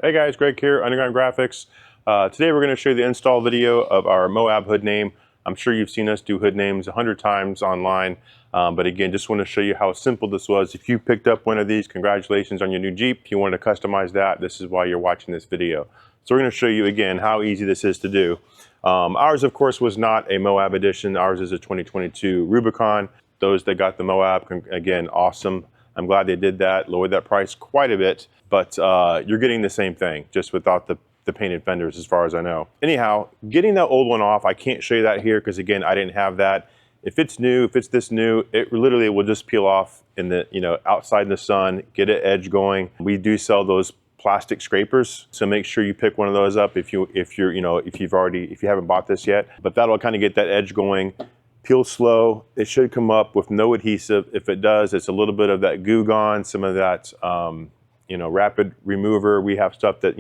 Hey guys, Greg here, Underground Graphics. Today we're going to show you the install video of our MOAB hood name. I'm sure you've seen us do hood names 100 times online, but again, just want to show you how simple this was. If you picked up one of these, congratulations on your new Jeep. If you want to customize that, this is why you're watching this video. So we're going to show you again how easy this is to do. Ours, of course, was not a MOAB edition. Ours is a 2022 Rubicon. Those that got the MOAB, again, awesome. I'm glad they did that, lowered that price quite a bit, but you're getting the same thing, just without the painted fenders as far as I know. Anyhow, getting that old one off, I can't show you that here because again, I didn't have that. If it's new, if it's this new, it literally will just peel off in the, outside in the sun, get an edge going. We do sell those plastic scrapers, so make sure you pick one of those up if you haven't bought this yet. But that'll kind of get that edge going. Peel slow. It should come up with no adhesive. If it does, it's a little bit of that goo gone, some of that rapid remover. We have stuff that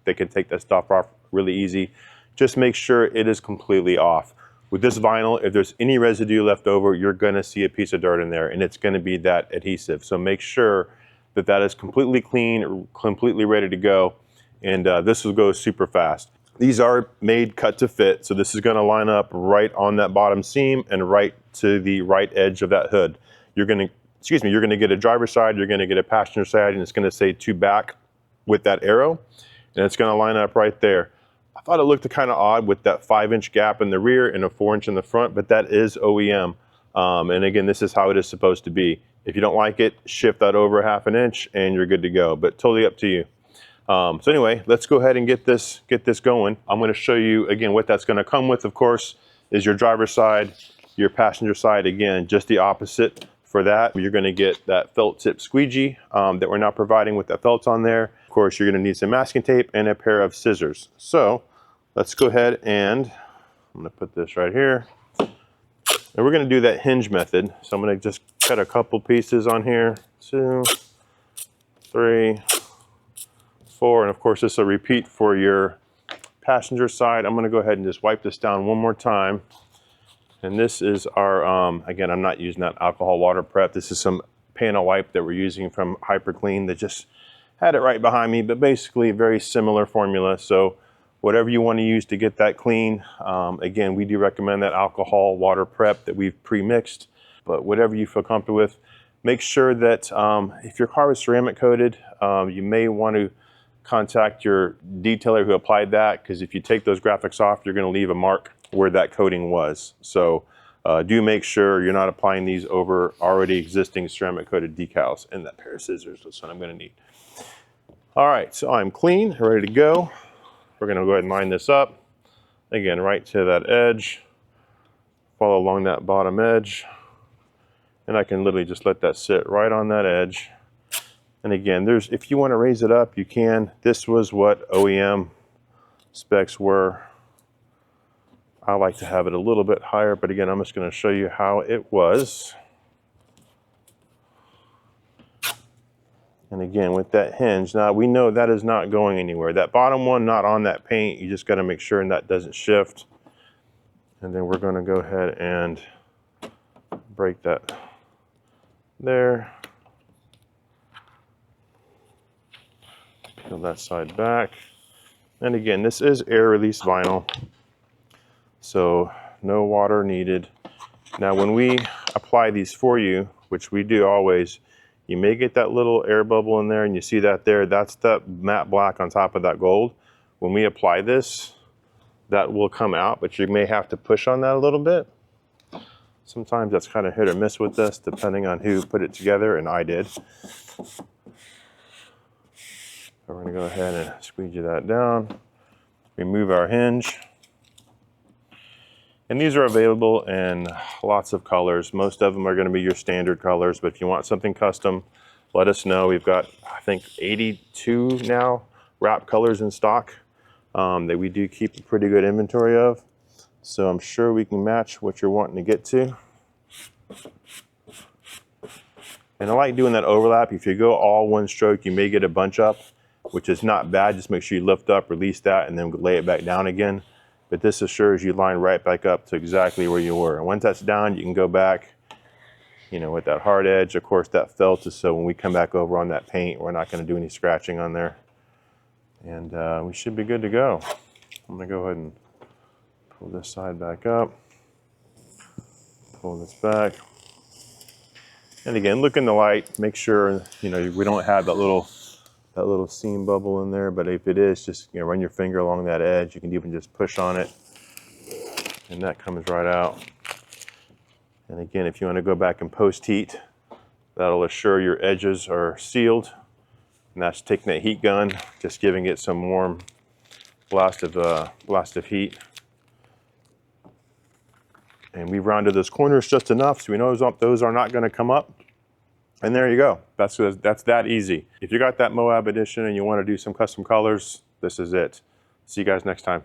they can take that stuff off really easy. Just make sure it is completely off. With this vinyl, if there's any residue left over, you're going to see a piece of dirt in there, and it's going to be that adhesive. So make sure that that is completely clean, completely ready to go, and this will go super fast. These are made cut to fit, so this is going to line up right on that bottom seam and right to the right edge of that hood. You're going to get a driver's side, you're going to get a passenger side, and it's going to say to back with that arrow, and it's going to line up right there. I thought it looked kind of odd with that 5-inch gap in the rear and a 4-inch in the front, but that is OEM. And again, this is how it is supposed to be. If you don't like it, shift that over 1/2 inch and you're good to go, but totally up to you. So anyway, let's go ahead and get this going. I'm going to show you again what that's going to come with. Of course, is your driver's side, your passenger side. Again, just the opposite for that. You're going to get that felt tip squeegee that we're not providing with that felt on there. Of course, you're going to need some masking tape and a pair of scissors. So let's go ahead and I'm going to put this right here. And we're going to do that hinge method. So I'm going to just cut a couple pieces on here. 2, 3, 4, and of course this will repeat for your passenger side. I'm going to go ahead and just wipe this down one more time. And this is our, again, I'm not using that alcohol water prep. This is some panel wipe that we're using from Hyper Clean that just had it right behind me, but basically very similar formula. So whatever you want to use to get that clean. Again, we do recommend that alcohol water prep that we've pre-mixed, but whatever you feel comfortable with. Make sure that if your car is ceramic coated, you may want to contact your detailer who applied that, because if you take those graphics off, you're going to leave a mark where that coating was. So do make sure you're not applying these over already existing ceramic coated decals. And that pair of scissors, that's what I'm going to need. All right, so I'm clean, ready to go. We're going to go ahead and line this up. Again, right to that edge. Follow along that bottom edge. And I can literally just let that sit right on that edge. And again, if you want to raise it up, you can. This was what OEM specs were. I like to have it a little bit higher, but again, I'm just going to show you how it was. And again, with that hinge, now we know that is not going anywhere. That bottom one, not on that paint. You just got to make sure that doesn't shift. And then we're going to go ahead and break that there. Peel that side back. And again, this is air release vinyl, so no water needed. Now when we apply these for you, which we do always, you may get that little air bubble in there, and you see that there, that's that matte black on top of that gold. When we apply this, that will come out, but you may have to push on that a little bit. Sometimes that's kind of hit or miss with this, depending on who put it together, and I did. We're going to go ahead and squeegee that down, remove our hinge. And these are available in lots of colors. Most of them are going to be your standard colors, but if you want something custom, let us know. We've got, I think, 82 now wrap colors in stock that we do keep a pretty good inventory of. So I'm sure we can match what you're wanting to get to. And I like doing that overlap. If you go all one stroke, you may get a bunch up, which is not bad. Just make sure you lift up, release that, and then lay it back down again. But this assures you line right back up to exactly where you were. And once that's down, you can go back, with that hard edge. Of course, that felt is so when we come back over on that paint, we're not going to do any scratching on there. And we should be good to go. I'm gonna go ahead and pull this side back up, pull this back. And again, look in the light, make sure, you know, we don't have that little seam bubble in there, but if it is, just, you know, run your finger along that edge. You can even just push on it and that comes right out. And again, if you want to go back and post heat, that'll assure your edges are sealed. And that's taking that heat gun, just giving it some warm blast of heat. And we've rounded those corners just enough so we know those are not going to come up. And there you go. That's that easy. If you got that MOAB edition and you want to do some custom colors, this is it. See you guys next time.